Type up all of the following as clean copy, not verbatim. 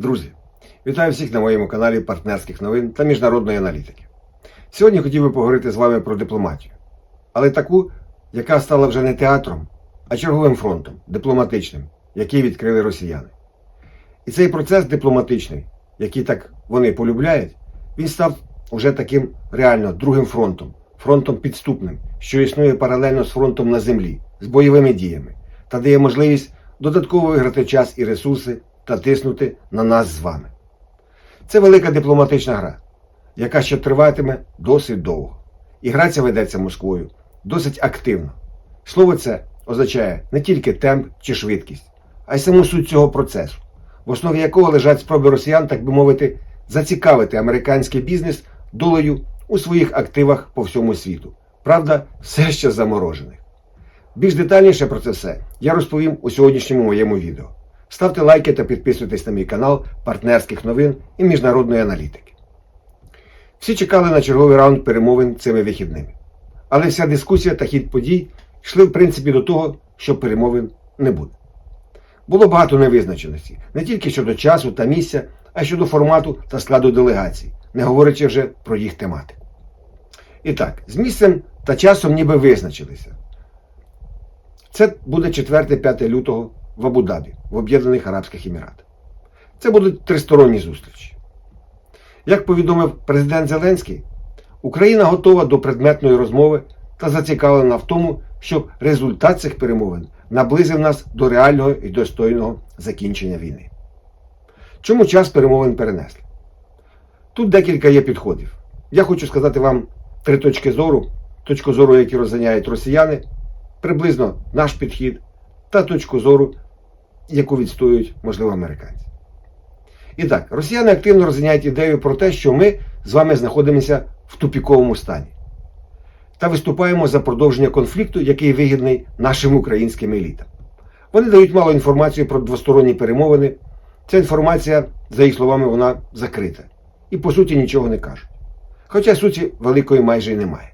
Друзі, вітаю всіх на моєму каналі партнерських новин та міжнародної аналітики. Сьогодні хотів би поговорити з вами про дипломатію. Але таку, яка стала вже не театром, а черговим фронтом, дипломатичним, який відкрили росіяни. І цей процес дипломатичний, який так вони полюбляють, він став вже таким реально другим фронтом, фронтом підступним, що існує паралельно з фронтом на землі, з бойовими діями, та дає можливість додатково виграти час і ресурси та тиснути на нас з вами. Це велика дипломатична гра, яка ще триватиме досить довго. І гра ця ведеться Москвою досить активно. Слово це означає не тільки темп чи швидкість, а й саму суть цього процесу, в основі якого лежать спроби росіян, так би мовити, зацікавити американський бізнес долею у своїх активах по всьому світу. Правда, все ще заморожених. Більш детальніше про це все я розповім у сьогоднішньому моєму відео. Ставте лайки та підписуйтесь на мій канал партнерських новин і міжнародної аналітики. Всі чекали на черговий раунд перемовин цими вихідними. Але вся дискусія та хід подій йшли в принципі до того, що перемовин не буде. Було багато невизначеності, не тільки щодо часу та місця, а й щодо формату та складу делегацій, не говорячи вже про їх тематику. І так, з місцем та часом ніби визначилися. Це буде 4-5 лютого в Абу-Дабі, в Об'єднаних Арабських Еміратах. Це будуть тристоронні зустрічі. Як повідомив президент Зеленський, Україна готова до предметної розмови та зацікавлена в тому, щоб результат цих перемовин наблизив нас до реального і достойного закінчення війни. Чому час перемовин перенесли? Тут декілька є підходів. Я хочу сказати вам 3 точки зору, які розганяють росіяни, приблизно наш підхід та точку зору, яку відстоюють, можливо, американці. І так, росіяни активно розганяють ідею про те, що ми з вами знаходимося в тупіковому стані та виступаємо за продовження конфлікту, який вигідний нашим українським елітам. Вони дають мало інформації про двосторонні перемовини. Ця інформація, за їх словами, вона закрита. І, по суті, нічого не кажуть. Хоча суті великої майже й немає.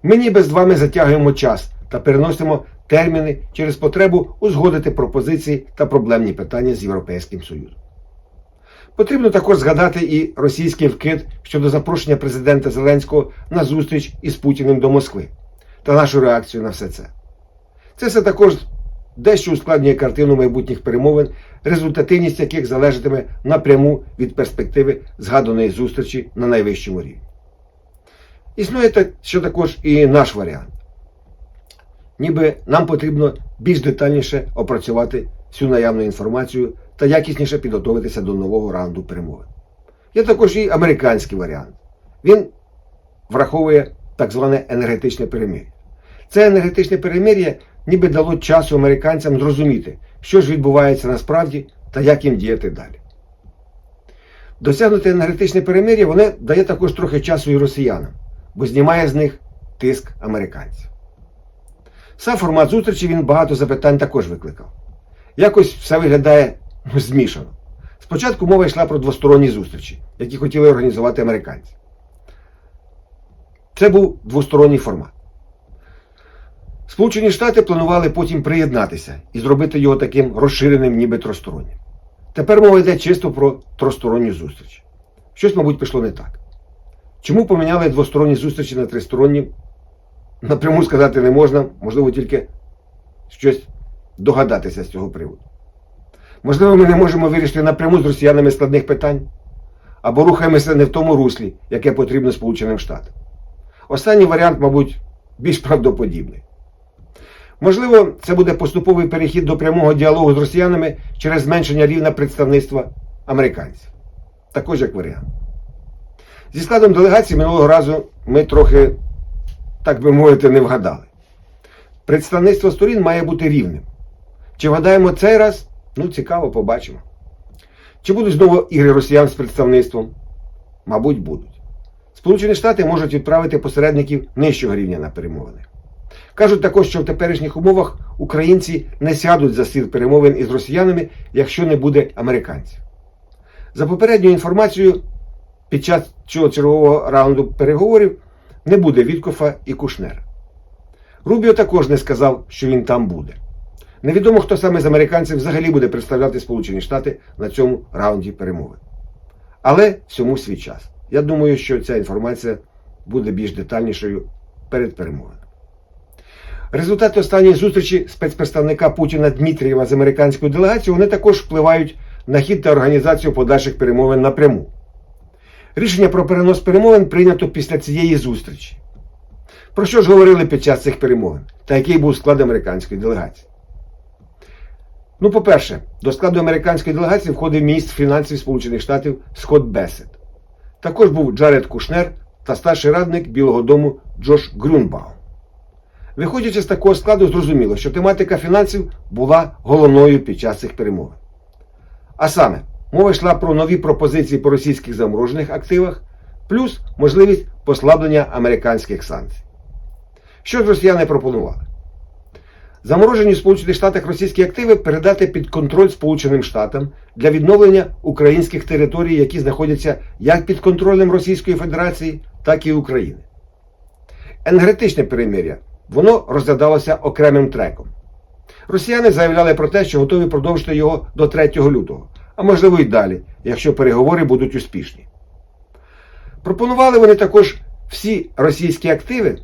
Ми ніби з вами затягуємо час та переносимо терміни через потребу узгодити пропозиції та проблемні питання з Європейським Союзом. Потрібно також згадати і російський вкид щодо запрошення президента Зеленського на зустріч із Путіним до Москви та нашу реакцію на все це. Це все також дещо ускладнює картину майбутніх перемовин, результативність яких залежатиме напряму від перспективи згаданої зустрічі на найвищому рівні. Існує що також і наш варіант. Ніби нам потрібно більш детальніше опрацювати всю наявну інформацію та якісніше підготуватися до нового раунду перемовин. Є також і американський варіант. Він враховує так зване енергетичне перемир'я. Це енергетичне перемир'я ніби дало часу американцям зрозуміти, що ж відбувається насправді та як їм діяти далі. Досягнути енергетичне перемир'я воно дає також трохи часу і росіянам, бо знімає з них тиск американців. Сам формат зустрічі він багато запитань також викликав. Якось все виглядає змішано. Спочатку мова йшла про двосторонні зустрічі, які хотіли організувати американці. Це був двосторонній формат. Сполучені Штати планували потім приєднатися і зробити його таким розширеним, ніби тристороннім. Тепер мова йде чисто про тристоронню зустріч. Щось, мабуть, пішло не так. Чому поміняли двосторонні зустрічі на тристоронні? Напряму сказати не можна, можливо, тільки щось догадатися з цього приводу. Можливо, ми не можемо вирішити напряму з росіянами складних питань, або рухаємося не в тому руслі, яке потрібно Сполученим Штатам. Останній варіант, мабуть, більш правдоподібний. Можливо, це буде поступовий перехід до прямого діалогу з росіянами через зменшення рівня представництва американців. Також як варіант. Зі складом делегації минулого разу ми трохи, так би мовити, не вгадали. Представництво сторін має бути рівним. Чи вгадаємо цей раз? Цікаво, побачимо. Чи будуть знову ігри росіян з представництвом? Мабуть, будуть. Сполучені Штати можуть відправити посередників нижчого рівня на перемовини. Кажуть також, що в теперішніх умовах українці не сядуть за стіл перемовин із росіянами, якщо не буде американців. За попередньою інформацією, під час цього чергового раунду переговорів не буде Віткофа і Кушнера. Рубіо також не сказав, що він там буде. Невідомо, хто саме з американців взагалі буде представляти Сполучені Штати на цьому раунді перемовин. Але всьому свій час. Я думаю, що ця інформація буде більш детальнішою перед перемовинами. Результати останньої зустрічі спецпредставника Путіна Дмитрієва з американською делегацією, вони також впливають на хід та організацію подальших перемовин напряму. Рішення про перенос перемовин прийнято після цієї зустрічі. Про що ж говорили під час цих перемовин? Та який був склад американської делегації? По-перше, до складу американської делегації входив міністр фінансів Сполучених Штатів Скотт Бессет. Також був Джаред Кушнер та старший радник Білого дому Джош Грюнбаум. Виходячи з такого складу, зрозуміло, що тематика фінансів була головною під час цих перемовин. А саме, мова йшла про нові пропозиції по російських заморожених активах, плюс можливість послаблення американських санкцій. Що ж росіяни пропонували? Заморожені в Сполучених Штатах російські активи передати під контроль Сполученим Штатам для відновлення українських територій, які знаходяться як під контролем Російської Федерації, так і України. Енергетичне перемир'я, воно розглядалося окремим треком. Росіяни заявляли про те, що готові продовжити його до 3 лютого, а можливо й далі, якщо переговори будуть успішні. Пропонували вони також всі російські активи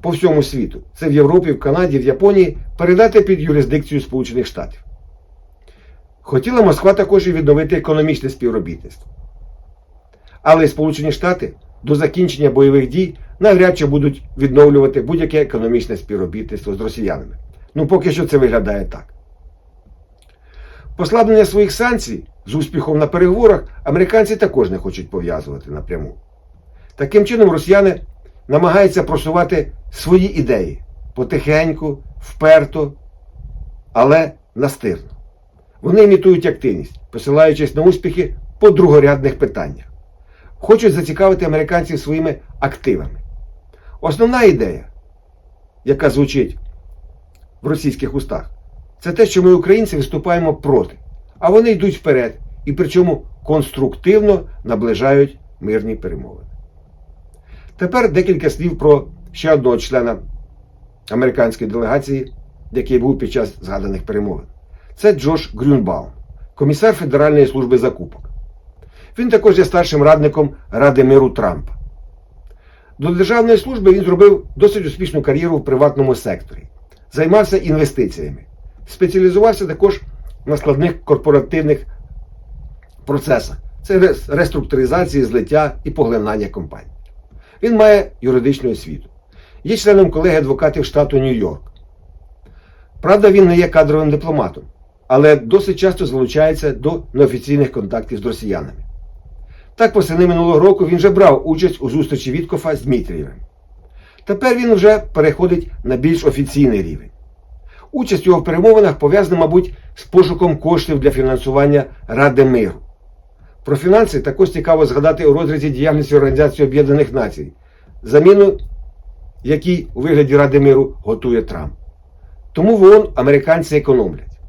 по всьому світу, це в Європі, в Канаді, в Японії, передати під юрисдикцію Сполучених Штатів. Хотіла Москва також і відновити економічне співробітництво. Але Сполучені Штати до закінчення бойових дій навряд чи будуть відновлювати будь-яке економічне співробітництво з росіянами. Поки що це виглядає так. Послаблення своїх санкцій з успіхом на переговорах американці також не хочуть пов'язувати напряму. Таким чином росіяни намагаються просувати свої ідеї потихеньку, вперто, але настирно. Вони імітують активність, посилаючись на успіхи по другорядних питаннях. Хочуть зацікавити американців своїми активами. Основна ідея, яка звучить в російських устах, це те, що ми, українці, виступаємо проти, а вони йдуть вперед і причому конструктивно наближають мирні перемовини. Тепер декілька слів про ще одного члена американської делегації, який був під час згаданих перемовин. Це Джош Грюнбаум, комісар Федеральної служби закупок. Він також є старшим радником Ради миру Трампа. До державної служби він зробив досить успішну кар'єру в приватному секторі. Займався інвестиціями. Спеціалізувався також на складних корпоративних процесах. Це реструктуризації, злиття і поглинання компаній. Він має юридичну освіту. Є членом колегії адвокатів штату Нью-Йорк. Правда, він не є кадровим дипломатом, але досить часто залучається до неофіційних контактів з росіянами. Так, восени минулого року він вже брав участь у зустрічі Віткофа з Дмитрієвим. Тепер він вже переходить на більш офіційний рівень. Участь його в перемовинах пов'язана, мабуть, з пошуком коштів для фінансування Ради миру. Про фінанси також цікаво згадати у розрізі діяльності Організації Об'єднаних Націй, заміну якій у вигляді Ради миру готує Трамп. Тому в ООН американці економлять.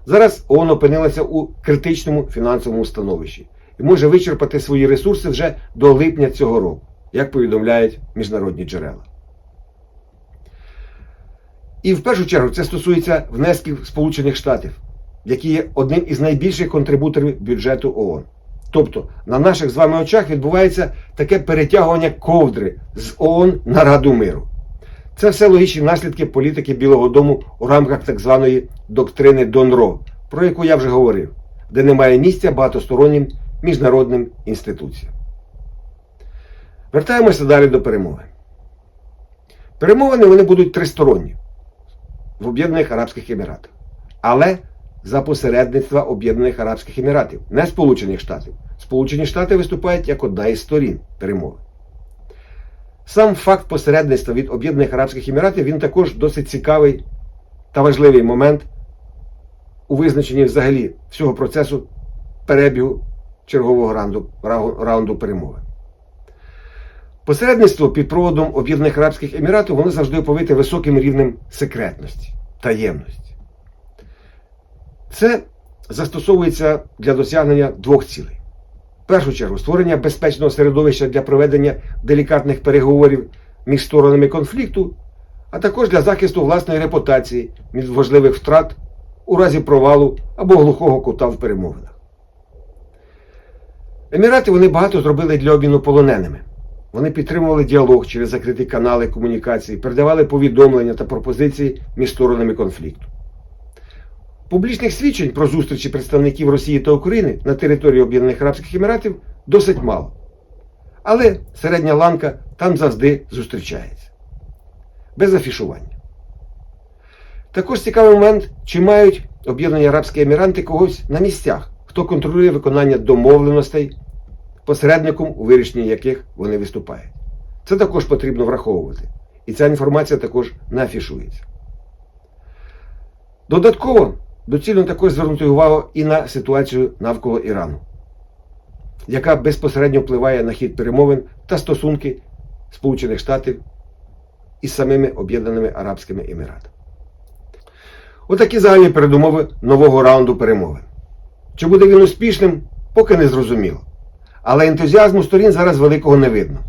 Зараз ООН опинилася у критичному фінансовому становищі і може вичерпати свої ресурси вже до липня цього року, як повідомляють міжнародні джерела. І в першу чергу це стосується внесків Сполучених Штатів, які є одним із найбільших контрибуторів бюджету ООН. Тобто, на наших з вами очах відбувається таке перетягування ковдри з ООН на Раду миру. Це все логічні наслідки політики Білого дому у рамках так званої доктрини Донро, про яку я вже говорив, де немає місця багатостороннім міжнародним інституціям. Вертаємося далі до перемовин. Перемовини вони будуть тристоронні в Об'єднаних Арабських Еміратах. Але за посередництва Об'єднаних Арабських Еміратів, не Сполучених Штатів. Сполучені Штати виступають як одна із сторін перемовин. Сам факт посередництва від Об'єднаних Арабських Еміратів, він також досить цікавий та важливий момент у визначенні взагалі всього процесу перебігу чергового раунду перемовин. Посередництво під проводом Об'єднаних Арабських Еміратів, воно завжди оповите високим рівнем секретності, таємності. Це застосовується для досягнення двох цілей. В першу чергу, створення безпечного середовища для проведення делікатних переговорів між сторонами конфлікту, а також для захисту власної репутації від важливих втрат у разі провалу або глухого кута в перемовинах. Емірати вони багато зробили для обміну полоненими. Вони підтримували діалог через закриті канали комунікації, передавали повідомлення та пропозиції між сторонами конфлікту. Публічних свідчень про зустрічі представників Росії та України на території Об'єднаних Арабських Еміратів досить мало. Але середня ланка там завжди зустрічається. Без афішування. Також цікавий момент, чи мають Об'єднані Арабські Емірати когось на місцях, хто контролює виконання домовленостей, посередником у вирішенні яких вони виступають. Це також потрібно враховувати. І ця інформація також не афішується. Додатково, доцільно також звернути увагу і на ситуацію навколо Ірану, яка безпосередньо впливає на хід перемовин та стосунки Сполучених Штатів із самими Об'єднаними Арабськими Еміратами. Отакі загальні передумови нового раунду перемовин. Чи буде він успішним, поки не зрозуміло. Але ентузіазму сторін зараз великого не видно.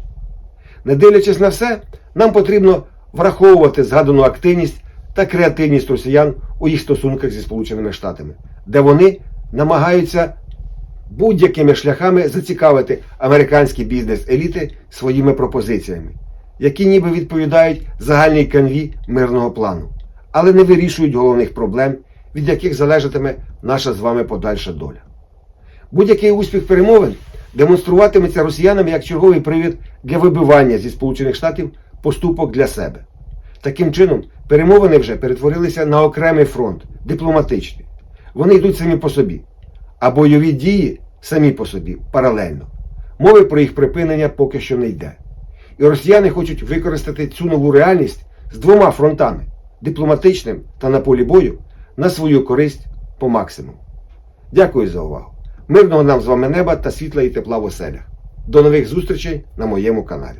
Не дивлячись на все, нам потрібно враховувати згадану активність та креативність росіян у їх стосунках зі Сполученими Штатами, де вони намагаються будь-якими шляхами зацікавити американські бізнес-еліти своїми пропозиціями, які ніби відповідають загальній канві мирного плану, але не вирішують головних проблем, від яких залежатиме наша з вами подальша доля. Будь-який успіх перемовин демонструватиметься росіянами як черговий привід для вибивання зі Сполучених Штатів поступок для себе. Таким чином, перемовини вже перетворилися на окремий фронт, дипломатичний. Вони йдуть самі по собі, а бойові дії самі по собі, паралельно. Мови про їх припинення поки що не йде. І росіяни хочуть використати цю нову реальність з двома фронтами – дипломатичним та на полі бою – на свою користь по максимуму. Дякую за увагу. Мирного нам з вами неба та світла і тепла в оселях. До нових зустрічей на моєму каналі.